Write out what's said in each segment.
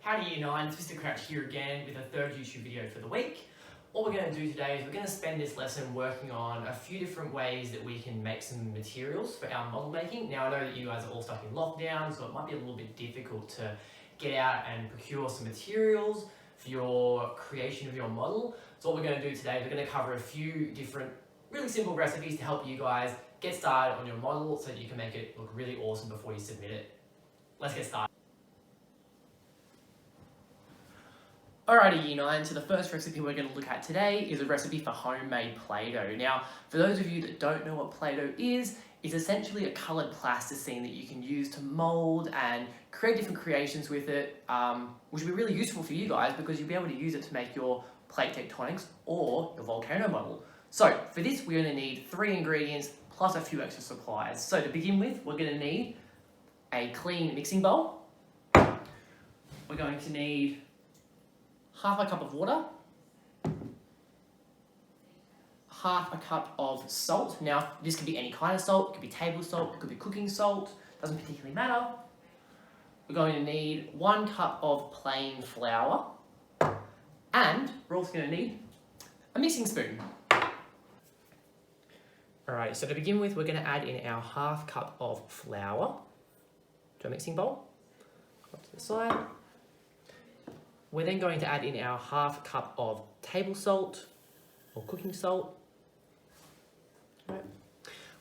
Howdy Year 9, it's Mr. Crouch here again with a third YouTube video for the week. All we're going to do today is we're going to spend this lesson working on a few different ways that we can make some materials for our model making. Now I know that you guys are all stuck in lockdown, so it might be a little bit difficult to get out and procure some materials for your creation of your model. So what we're going to do today is we're going to cover a few different really simple recipes to help you guys get started on your model so that you can make it look really awesome before you submit it. Let's get started. Alrighty Year 9, so the first recipe we're going to look at today is a recipe for homemade Play-Doh. Now, for those of you that don't know what Play-Doh is, it's essentially a coloured plasticine that you can use to mould and create different creations with it, which will be really useful for you guys because you'll be able to use it to make your plate tectonics or your volcano model. So, for this we're going to need 3 ingredients plus a few extra supplies. So to begin with, we're going to need a clean mixing bowl. We're going to need half a cup of water, half a cup of salt. Now, this could be any kind of salt, it could be table salt, it could be cooking salt, doesn't particularly matter. We're going to need 1 cup of plain flour, and we're also going to need a mixing spoon. Alright, so to begin with, we're going to add in our half cup of flour to a mixing bowl. Up to the side. We're then going to add in our half cup of table salt or cooking salt. Right.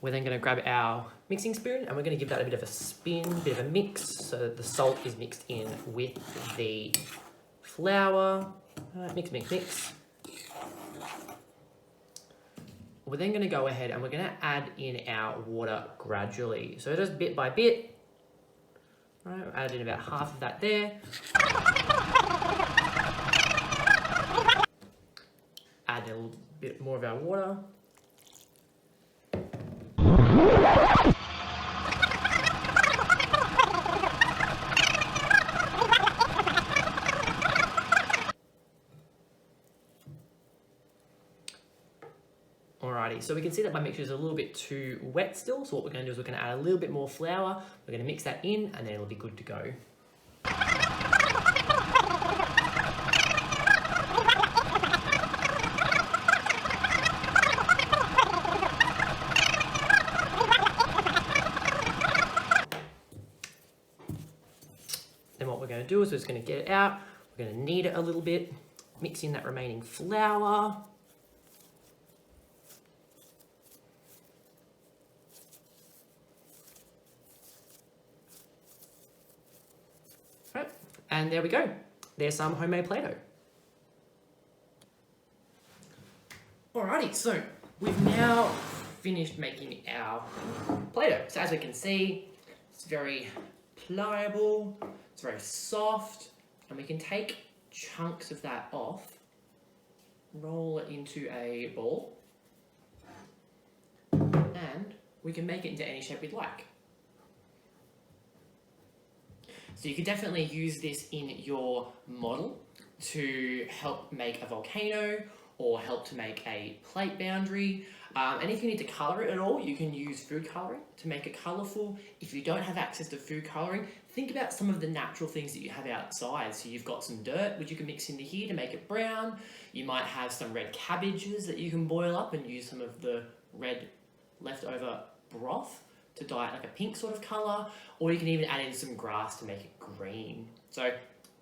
We're then going to grab our mixing spoon and we're going to give that a bit of a spin, a bit of a mix so that the salt is mixed in with the flour. Mix, mix, mix. We're then going to go ahead and we're going to add in our water gradually. So just bit by bit. Right, we'll add in about half of that there. Add a little bit more of our water. Alrighty, so we can see that my mixture is a little bit too wet still, so what we're going to do is we're going to add a little bit more flour, we're going to mix that in, and then it'll be good to go. Then what we're going to do is we're just going to get it out, we're going to knead it a little bit, mix in that remaining flour. Right. And there we go, there's some homemade Play-Doh. Alrighty, so we've now finished making our Play-Doh. So as we can see, it's very pliable, it's very soft, and we can take chunks of that off, roll it into a ball, and we can make it into any shape we'd like. So you could definitely use this in your model to help make a volcano or help to make a plate boundary. And if you need to colour it at all, you can use food colouring to make it colourful. If you don't have access to food colouring, think about some of the natural things that you have outside. So you've got some dirt, which you can mix into here to make it brown. You might have some red cabbages that you can boil up and use some of the red leftover broth to dye it like a pink sort of colour, or you can even add in some grass to make it green. So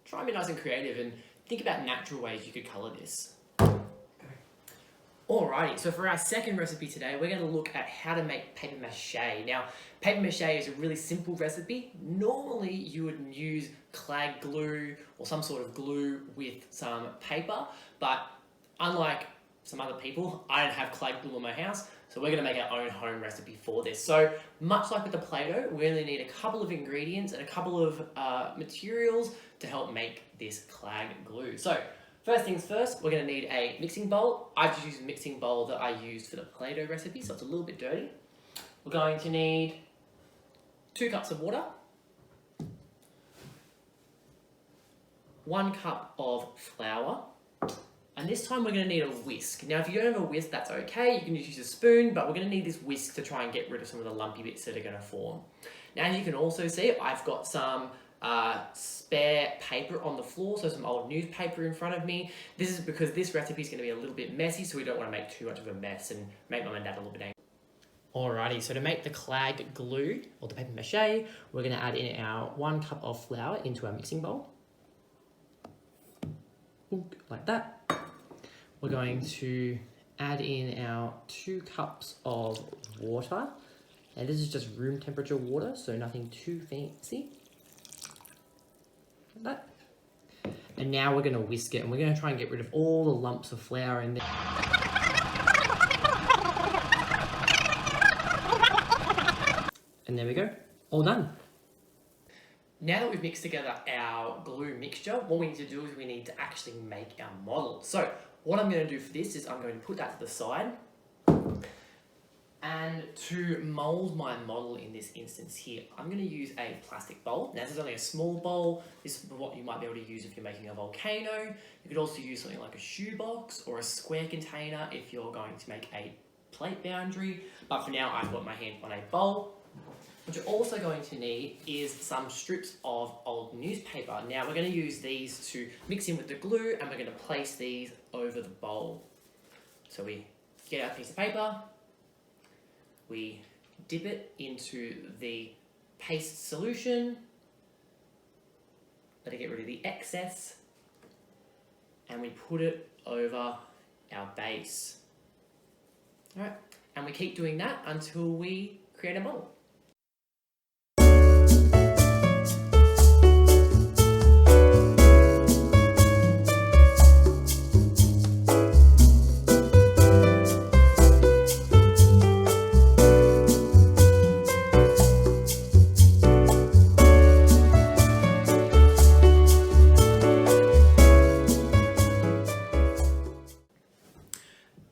try and be nice and creative and think about natural ways you could colour this. Alrighty, so for our second recipe today, we're going to look at how to make paper mache. Now, paper mache is a really simple recipe. Normally, you would use clag glue or some sort of glue with some paper, but unlike some other people, I don't have clag glue in my house, so we're going to make our own home recipe for this. So, much like with the Play-Doh, we only need a couple of ingredients and a couple of materials to help make this clag glue. So, first things first, we're going to need a mixing bowl. I've just used a mixing bowl that I used for the Play-Doh recipe, so it's a little bit dirty. We're going to need 2 cups of water, 1 cup of flour, And this time we're going to need a whisk. Now if you don't have a whisk, that's okay, you can just use a spoon, but we're going to need this whisk to try and get rid of some of the lumpy bits that are going to form. Now as you can also see, I've got some spare paper on the floor, so some old newspaper in front of me. This is because this recipe is going to be a little bit messy, so we don't want to make too much of a mess and make mum and dad a little bit angry. Alrighty, so to make the clag glue, or the paper mache, we're going to add in our 1 cup of flour into our mixing bowl. Like that. We're going to add in our 2 cups of water. And this is just room temperature water, so nothing too fancy. Like that. And now we're going to whisk it, and we're going to try and get rid of all the lumps of flour in there. And there we go, all done. Now that we've mixed together our glue mixture, what we need to do is we need to actually make our model. So what I'm going to do for this is I'm going to put that to the side. And to mould my model in this instance here, I'm going to use a plastic bowl. Now this is only a small bowl. This is what you might be able to use if you're making a volcano. You could also use something like a shoebox or a square container if you're going to make a plate boundary. But for now, I've got my hand on a bowl. What you're also going to need is some strips of old newspaper. Now we're going to use these to mix in with the glue, and we're going to place these over the bowl. So we get our piece of paper, we dip it into the paste solution, let it get rid of the excess, and we put it over our base. All right, and we keep doing that until we create a model.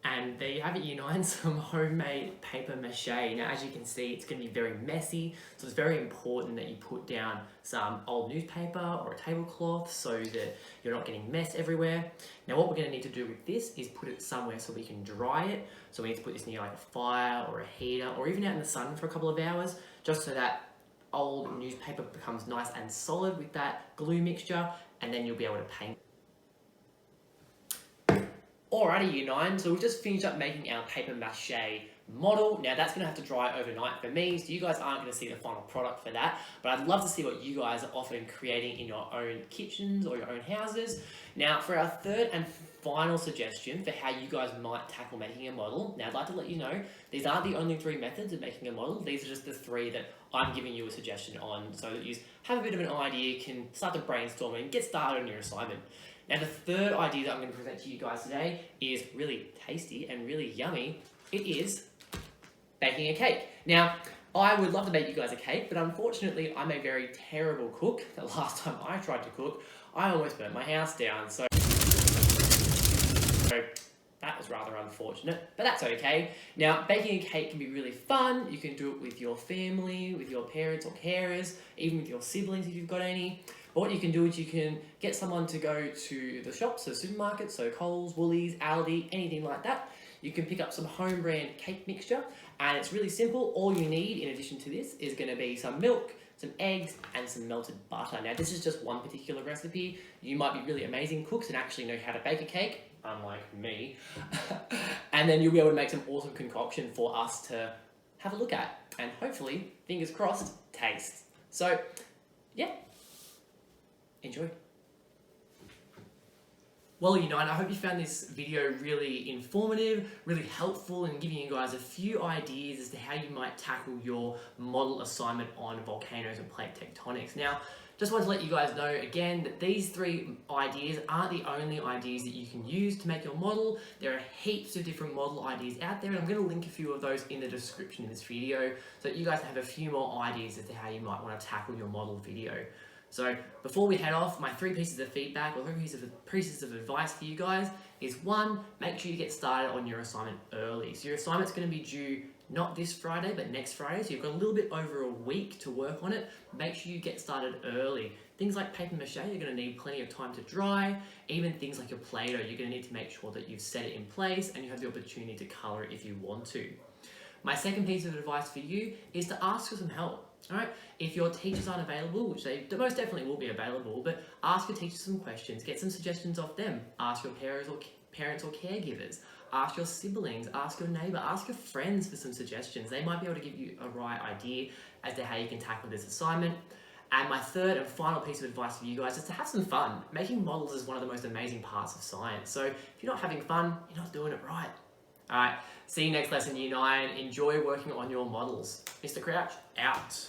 And there you have it, Year 9, some homemade paper mache. Now, as you can see, it's going to be very messy, so it's very important that you put down some old newspaper or a tablecloth so that you're not getting mess everywhere. Now, what we're going to need to do with this is put it somewhere so we can dry it. So we need to put this near like a fire or a heater, or even out in the sun for a couple of hours, just so that old newspaper becomes nice and solid with that glue mixture, and then you'll be able to paint. Alrighty, Year 9, so we've just finished up making our paper mache model. Now that's going to have to dry overnight for me, so you guys aren't going to see the final product for that, but I'd love to see what you guys are often creating in your own kitchens or your own houses. Now for our third and final suggestion for how you guys might tackle making a model, now I'd like to let you know, these aren't the only 3 methods of making a model, these are just the 3 that I'm giving you a suggestion on, so that you have a bit of an idea, can start to brainstorm and get started on your assignment. Now the third idea that I'm going to present to you guys today is really tasty and really yummy. It is baking a cake. Now, I would love to make you guys a cake, but unfortunately I'm a very terrible cook. The last time I tried to cook, I almost burnt my house down, so that was rather unfortunate, but that's okay. Now, baking a cake can be really fun. You can do it with your family, with your parents or carers, even with your siblings if you've got any. But what you can do is you can get someone to go to the shops, so supermarkets, so Coles, Woolies, Aldi, anything like that. You can pick up some home brand cake mixture, and it's really simple. All you need in addition to this is going to be some milk, some eggs, and some melted butter. Now, this is just one particular recipe. You might be really amazing cooks and actually know how to bake a cake, unlike me. And then you'll be able to make some awesome concoction for us to have a look at, and hopefully, fingers crossed, taste. So, yeah. Enjoy. Well, Year 9, I hope you found this video really informative, really helpful, and giving you guys a few ideas as to how you might tackle your model assignment on volcanoes and plate tectonics. Now, just want to let you guys know again that these 3 ideas aren't the only ideas that you can use to make your model. There are heaps of different model ideas out there, and I'm going to link a few of those in the description of this video so that you guys have a few more ideas as to how you might want to tackle your model video. So before we head off, my 3 pieces of feedback or 3 pieces of advice for you guys is 1, make sure you get started on your assignment early. So your assignment's going to be due not this Friday, but next Friday. So you've got a little bit over a week to work on it. Make sure you get started early. Things like paper mache, you're going to need plenty of time to dry. Even things like your PlayDoh, you're going to need to make sure that you've set it in place and you have the opportunity to color it if you want to. My second piece of advice for you is to ask for some help. All right, if your teachers aren't available, which they most definitely will be available, but ask your teachers some questions, get some suggestions off them. Ask your parents or caregivers. Ask your siblings, ask your neighbour, ask your friends for some suggestions. They might be able to give you a right idea as to how you can tackle this assignment. And my third and final piece of advice for you guys is to have some fun. Making models is one of the most amazing parts of science. So if you're not having fun, you're not doing it right. All right, see you next lesson, Year 9. Enjoy working on your models. Mr. Crouch, out.